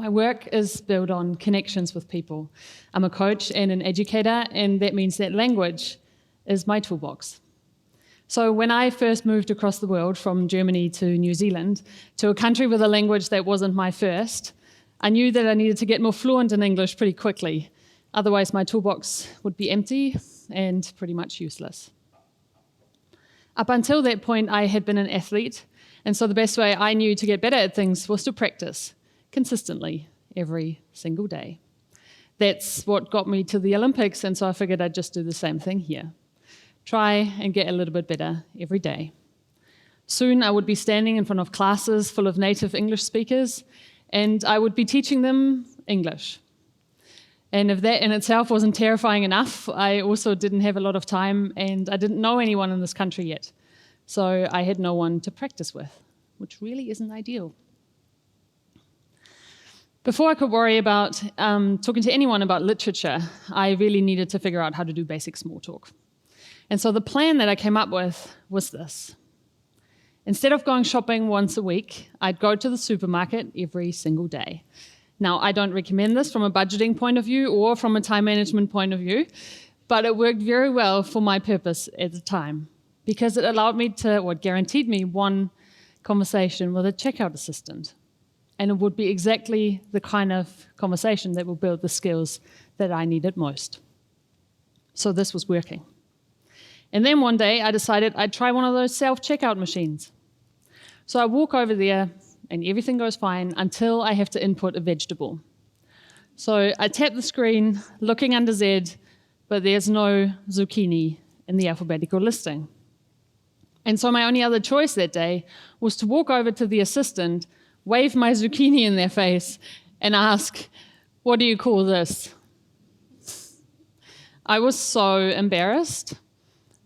My work is built on connections with people. I'm a coach and an educator, and that means that language is my toolbox. So when I first moved across the world from Germany to New Zealand, to a country with a language that wasn't my first, I knew that I needed to get more fluent in English pretty quickly. Otherwise, my toolbox would be empty and pretty much useless. Up until that point, I had been an athlete, and so the best way I knew to get better at things was to practice consistently every single day. That's what got me to the Olympics, and so I figured I'd just do the same thing here. Try and get a little bit better every day. Soon I would be standing in front of classes full of native English speakers, and I would be teaching them English. And if that in itself wasn't terrifying enough, I also didn't have a lot of time, and I didn't know anyone in this country yet. So I had no one to practice with, which really isn't ideal. Before I could worry about talking to anyone about literature, I really needed to figure out how to do basic small talk. And so the plan that I came up with was this. Instead of going shopping once a week, I'd go to the supermarket every single day. Now, I don't recommend this from a budgeting point of view or from a time management point of view, but it worked very well for my purpose at the time because it allowed me to, or guaranteed me, one conversation with a checkout assistant. And it would be exactly the kind of conversation that will build the skills that I needed most. So this was working. And then one day I decided I'd try one of those self-checkout machines. So I walk over there and everything goes fine until I have to input a vegetable. So I tap the screen, looking under Z, but there's no zucchini in the alphabetical listing. And so my only other choice that day was to walk over to the assistant, wave my zucchini in their face, and ask, "What do you call this?" I was so embarrassed,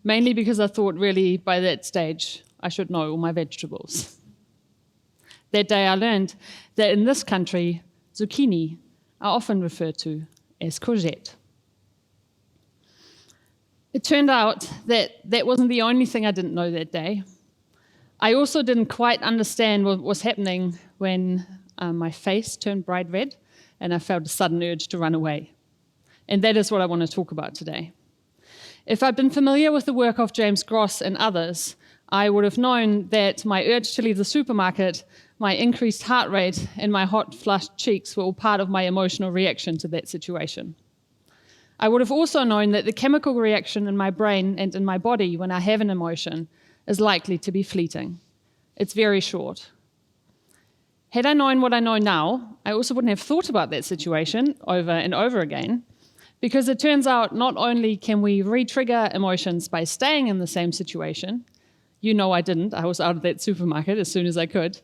mainly because I thought really by that stage I should know all my vegetables. That day I learned that in this country, zucchini are often referred to as courgette. It turned out that that wasn't the only thing I didn't know that day. I also didn't quite understand what was happening when my face turned bright red and I felt a sudden urge to run away. And that is what I want to talk about today. If I'd been familiar with the work of James Gross and others, I would have known that my urge to leave the supermarket, my increased heart rate, and my hot, flushed cheeks were all part of my emotional reaction to that situation. I would have also known that the chemical reaction in my brain and in my body when I have an emotion is likely to be fleeting. It's very short. Had I known what I know now, I also wouldn't have thought about that situation over and over again, because it turns out not only can we re-trigger emotions by staying in the same situation, you know I didn't, I was out of that supermarket as soon as I could,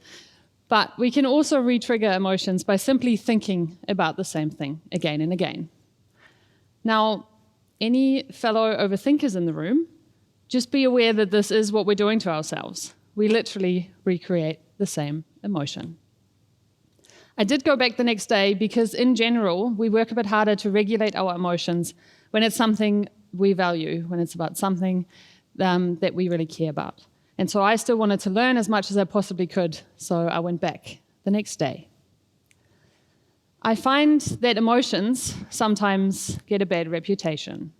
but we can also re-trigger emotions by simply thinking about the same thing again and again. Now, any fellow overthinkers in the room, just be aware that this is what we're doing to ourselves. We literally recreate the same emotion. I did go back the next day because in general, we work a bit harder to regulate our emotions when it's something we value, when it's about something that we really care about. And so I still wanted to learn as much as I possibly could, so I went back the next day. I find that emotions sometimes get a bad reputation,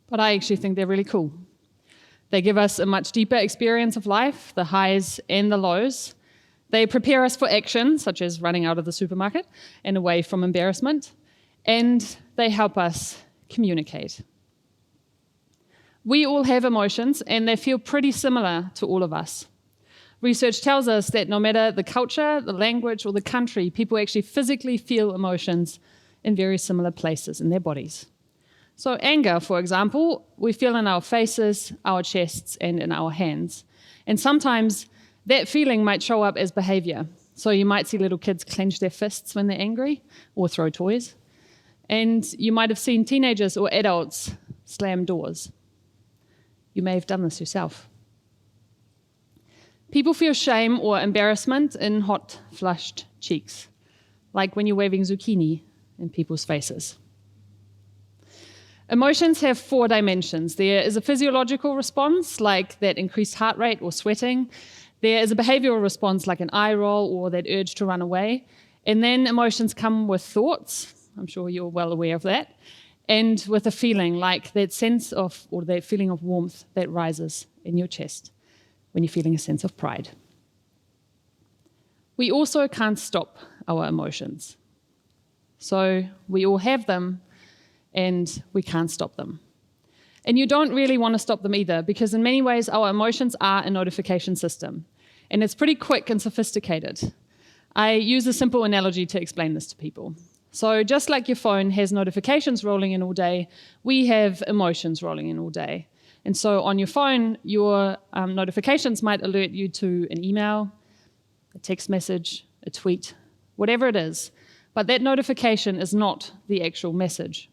but I actually think they're really cool. They give us a much deeper experience of life, the highs and the lows. They prepare us for action, such as running out of the supermarket and away from embarrassment, and they help us communicate. We all have emotions, and they feel pretty similar to all of us. Research tells us that no matter the culture, the language, or the country, people actually physically feel emotions in very similar places in their bodies. So anger, for example, we feel in our faces, our chests, and in our hands. And sometimes that feeling might show up as behavior. So you might see little kids clench their fists when they're angry or throw toys. And you might have seen teenagers or adults slam doors. You may have done this yourself. People feel shame or embarrassment in hot, flushed cheeks, like when you're waving zucchini in people's faces. Emotions have 4 dimensions. There is a physiological response, like that increased heart rate or sweating. There is a behavioral response, like an eye roll or that urge to run away. And then emotions come with thoughts. I'm sure you're well aware of that. And with a feeling, like that sense of, or that feeling of warmth that rises in your chest when you're feeling a sense of pride. We also can't stop our emotions. So we all have them, and we can't stop them. And you don't really want to stop them either, because in many ways our emotions are a notification system. And it's pretty quick and sophisticated. I use a simple analogy to explain this to people. So just like your phone has notifications rolling in all day, we have emotions rolling in all day. And so on your phone, your notifications might alert you to an email, a text message, a tweet, whatever it is. But that notification is not the actual message.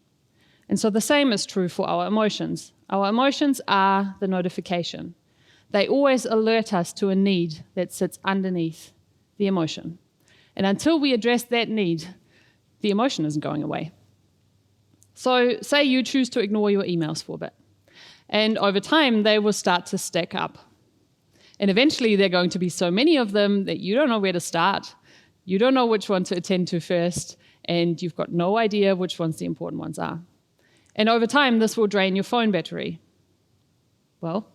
And so the same is true for our emotions. Our emotions are the notification. They always alert us to a need that sits underneath the emotion. And until we address that need, the emotion isn't going away. So say you choose to ignore your emails for a bit. And over time, they will start to stack up. And eventually, there are going to be so many of them that you don't know where to start. You don't know which one to attend to first. And you've got no idea which ones the important ones are. And over time, this will drain your phone battery. Well,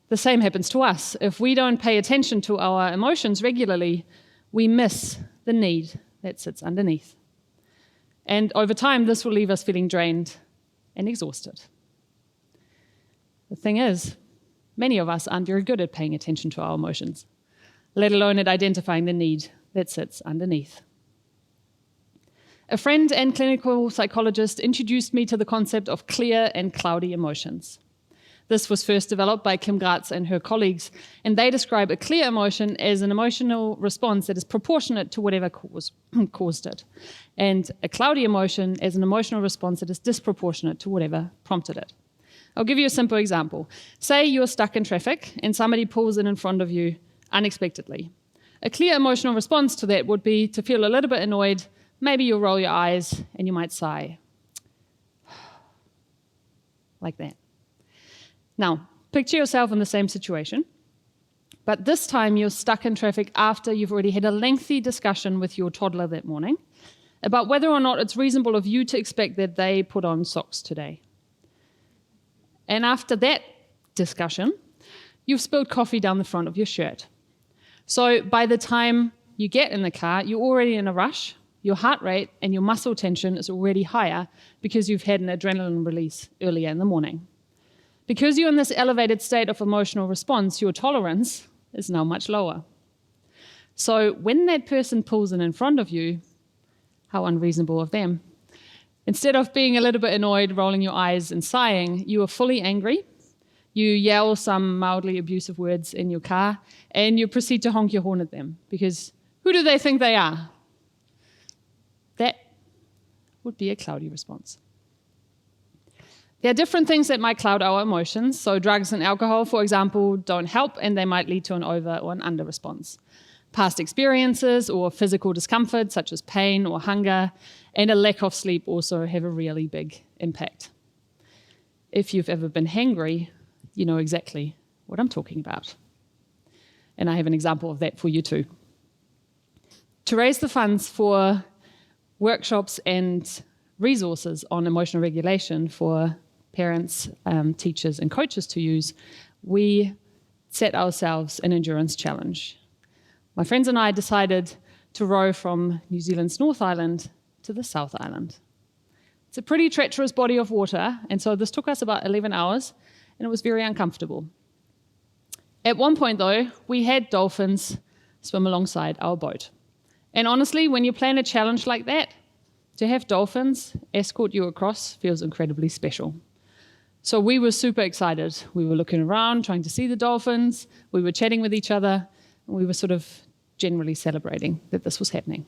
the same happens to us. If we don't pay attention to our emotions regularly, we miss the need that sits underneath. And over time, this will leave us feeling drained and exhausted. The thing is, many of us aren't very good at paying attention to our emotions, let alone at identifying the need that sits underneath. A friend and clinical psychologist introduced me to the concept of clear and cloudy emotions. This was first developed by Kim Gratz and her colleagues, and they describe a clear emotion as an emotional response that is proportionate to whatever caused it, and a cloudy emotion as an emotional response that is disproportionate to whatever prompted it. I'll give you a simple example. Say you're stuck in traffic and somebody pulls in front of you unexpectedly. A clear emotional response to that would be to feel a little bit annoyed. Maybe you'll roll your eyes and you might sigh. Like that. Now, picture yourself in the same situation, but this time you're stuck in traffic after you've already had a lengthy discussion with your toddler that morning about whether or not it's reasonable of you to expect that they put on socks today. And after that discussion, you've spilled coffee down the front of your shirt. So by the time you get in the car, you're already in a rush. Your heart rate and your muscle tension is already higher because you've had an adrenaline release earlier in the morning. Because you're in this elevated state of emotional response, your tolerance is now much lower. So when that person pulls in front of you, how unreasonable of them. Instead of being a little bit annoyed, rolling your eyes and sighing, you are fully angry. You yell some mildly abusive words in your car, and you proceed to honk your horn at them, because who do they think they are? That would be a cloudy response. There are different things that might cloud our emotions. So drugs and alcohol, for example, don't help, and they might lead to an over or an under response. Past experiences or physical discomfort, such as pain or hunger, and a lack of sleep also have a really big impact. If you've ever been hangry, you know exactly what I'm talking about. And I have an example of that for you too. To raise the funds for workshops and resources on emotional regulation for parents, teachers, and coaches to use, we set ourselves an endurance challenge. My friends and I decided to row from New Zealand's North Island to the South Island. It's a pretty treacherous body of water, and so this took us about 11 hours, and it was very uncomfortable. At one point, though, we had dolphins swim alongside our boat. And honestly, when you plan a challenge like that, to have dolphins escort you across feels incredibly special. So we were super excited. We were looking around, trying to see the dolphins. We were chatting with each other. And we were sort of generally celebrating that this was happening.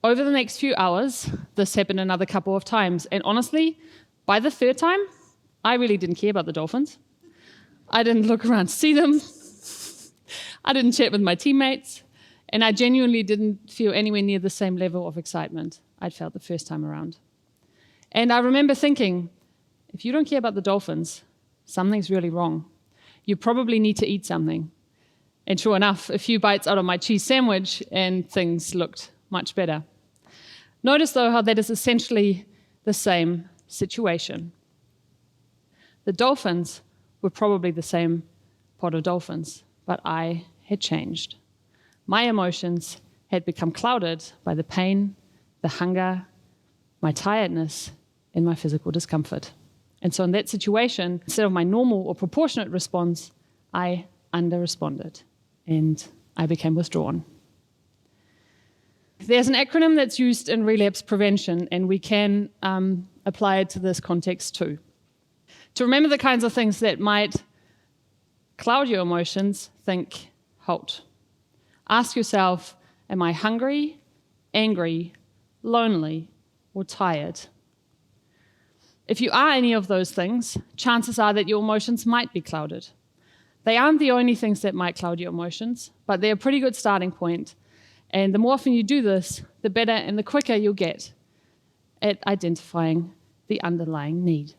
Over the next few hours, this happened another couple of times. And honestly, by the third time, I really didn't care about the dolphins. I didn't look around to see them. I didn't chat with my teammates. And I genuinely didn't feel anywhere near the same level of excitement I'd felt the first time around. And I remember thinking, if you don't care about the dolphins, something's really wrong. You probably need to eat something. And sure enough, a few bites out of my cheese sandwich and things looked much better. Notice, though, how that is essentially the same situation. The dolphins were probably the same pot of dolphins, but I had changed. My emotions had become clouded by the pain, the hunger, my tiredness, and my physical discomfort. And so in that situation, instead of my normal or proportionate response, I under-responded, and I became withdrawn. There's an acronym that's used in relapse prevention, and we can apply it to this context too. To remember the kinds of things that might cloud your emotions, think HALT. Ask yourself, am I hungry, angry, lonely, or tired? If you are any of those things, chances are that your emotions might be clouded. They aren't the only things that might cloud your emotions, but they're a pretty good starting point. And the more often you do this, the better and the quicker you'll get at identifying the underlying need.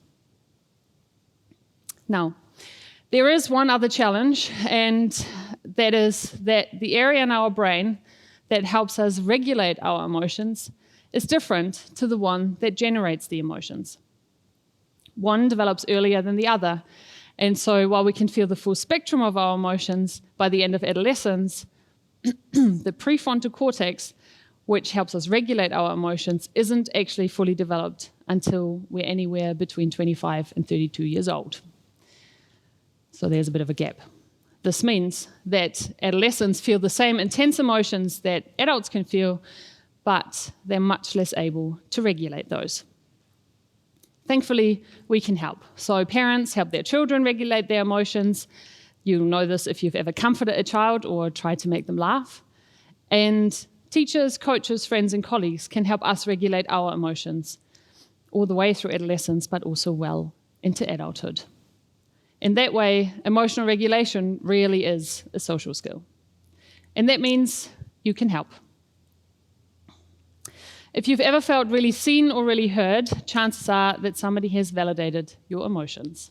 Now, there is one other challenge, and that is that the area in our brain that helps us regulate our emotions is different to the one that generates the emotions. One develops earlier than the other, and so while we can feel the full spectrum of our emotions by the end of adolescence, the prefrontal cortex, which helps us regulate our emotions, isn't actually fully developed until we're anywhere between 25 and 32 years old. So there's a bit of a gap. This means that adolescents feel the same intense emotions that adults can feel, but they're much less able to regulate those. Thankfully, we can help. So parents help their children regulate their emotions. You'll know this if you've ever comforted a child or tried to make them laugh. And teachers, coaches, friends, and colleagues can help us regulate our emotions all the way through adolescence, but also well into adulthood. In that way, emotional regulation really is a social skill. And that means you can help. If you've ever felt really seen or really heard, chances are that somebody has validated your emotions.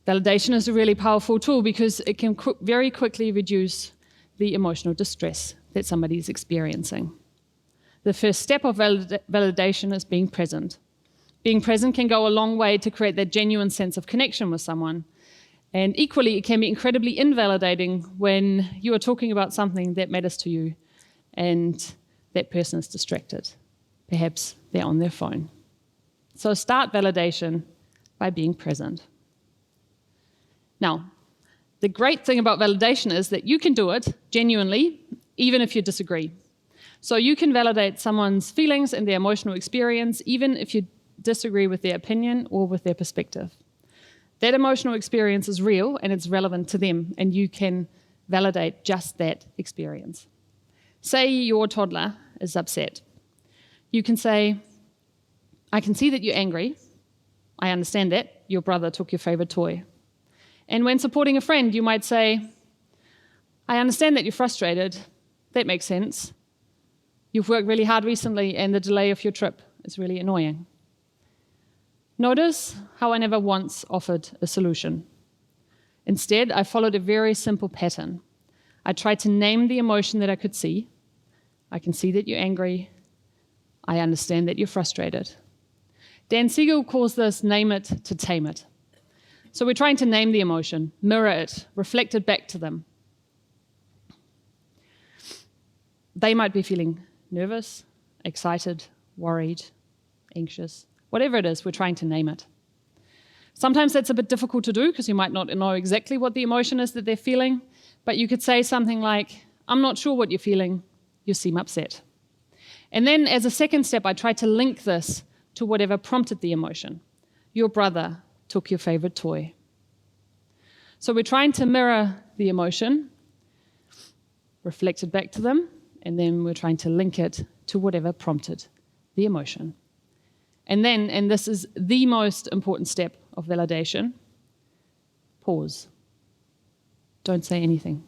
Validation is a really powerful tool because it can very quickly reduce the emotional distress that somebody is experiencing. The first step of validation is being present. Being present can go a long way to create that genuine sense of connection with someone. And equally, it can be incredibly invalidating when you are talking about something that matters to you and that person is distracted. Perhaps they're on their phone. So start validation by being present. Now, the great thing about validation is that you can do it genuinely, even if you disagree. So you can validate someone's feelings and their emotional experience, even if you disagree with their opinion or with their perspective. That emotional experience is real and it's relevant to them, and you can validate just that experience. Say your toddler is upset. You can say, I can see that you're angry. I understand that. Your brother took your favorite toy. And when supporting a friend, you might say, I understand that you're frustrated. That makes sense. You've worked really hard recently and the delay of your trip is really annoying. Notice how I never once offered a solution. Instead, I followed a very simple pattern. I tried to name the emotion that I could see. I can see that you're angry. I understand that you're frustrated. Dan Siegel calls this name it to tame it. So we're trying to name the emotion, mirror it, reflect it back to them. They might be feeling nervous, excited, worried, anxious. Whatever it is, we're trying to name it. Sometimes that's a bit difficult to do because you might not know exactly what the emotion is that they're feeling, but you could say something like, I'm not sure what you're feeling, you seem upset. And then as a second step, I tried to link this to whatever prompted the emotion. Your brother took your favorite toy. So we're trying to mirror the emotion, reflect it back to them, and then we're trying to link it to whatever prompted the emotion. And then, and this is the most important step of validation, pause. Don't say anything.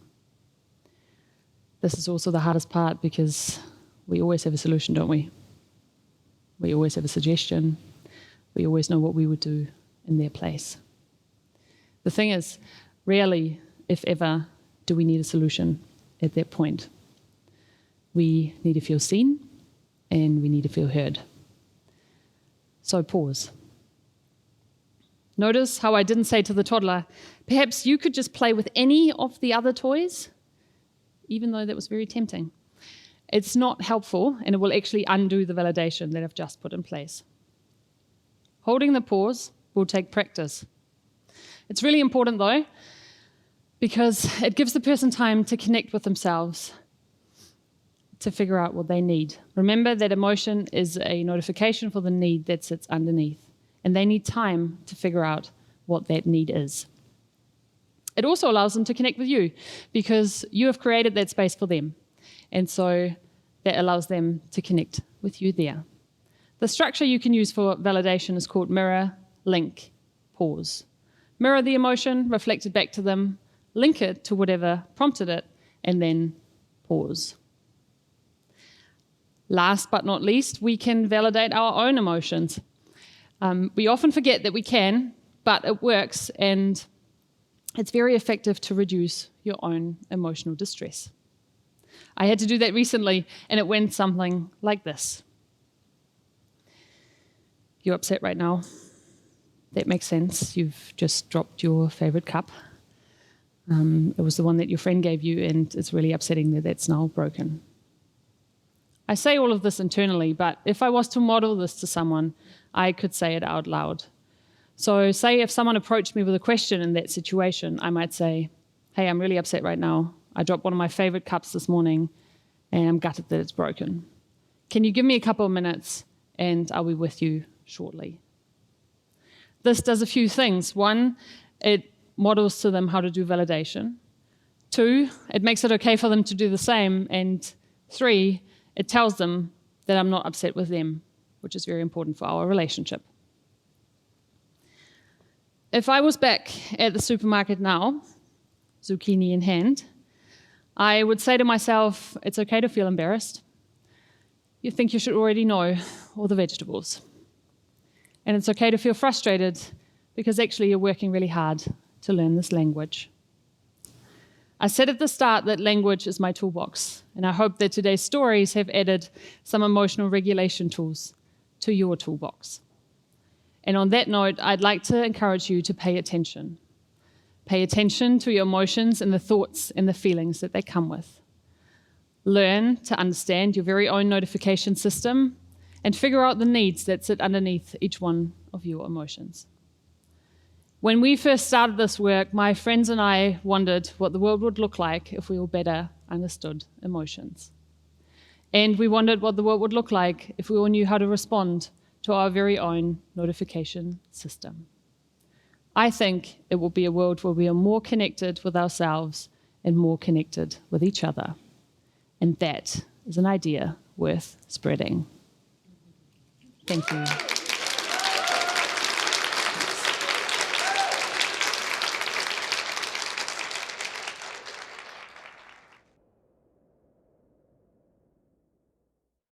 This is also the hardest part because we always have a solution, don't we? We always have a suggestion. We always know what we would do in their place. The thing is, rarely, if ever, do we need a solution at that point. we need to feel seen, and we need to feel heard. So pause. Notice how I didn't say to the toddler, perhaps you could just play with any of the other toys, even though that was very tempting. It's not helpful, and it will actually undo the validation that I've just put in place. Holding the pause will take practice. It's really important, though, because it gives the person time to connect with themselves, to figure out what they need. Remember that emotion is a notification for the need that sits underneath, and they need time to figure out what that need is. It also allows them to connect with you, because you have created that space for them. And so that allows them to connect with you there. The structure you can use for validation is called mirror, link, pause. Mirror the emotion, reflect it back to them, link it to whatever prompted it, and then pause. Last but not least, we can validate our own emotions. We often forget that we can, but it works, and it's very effective to reduce your own emotional distress. I had to do that recently, and it went something like this. You're upset right now. That makes sense. You've just dropped your favorite cup. It was the one that your friend gave you, and it's really upsetting that that's now broken. I say all of this internally, but if I was to model this to someone, I could say it out loud. So say if someone approached me with a question in that situation, I might say, hey, I'm really upset right now. I dropped one of my favorite cups this morning, and I'm gutted that it's broken. Can you give me a couple of minutes, and I'll be with you shortly? This does a few things. One, it models to them how to do validation. Two, it makes it okay for them to do the same. And three, it tells them that I'm not upset with them, which is very important for our relationship. If I was back at the supermarket now, zucchini in hand, I would say to myself, it's okay to feel embarrassed. You think you should already know all the vegetables. And it's okay to feel frustrated because actually you're working really hard to learn this language. I said at the start that language is my toolbox, and I hope that today's stories have added some emotional regulation tools to your toolbox. And on that note, I'd like to encourage you to pay attention. Pay attention to your emotions and the thoughts and the feelings that they come with. Learn to understand your very own notification system and figure out the needs that sit underneath each one of your emotions. When we first started this work, my friends and I wondered what the world would look like if we all better understood emotions. And we wondered what the world would look like if we all knew how to respond to our very own notification system. I think it will be a world where we are more connected with ourselves and more connected with each other. And that is an idea worth spreading. Thank you.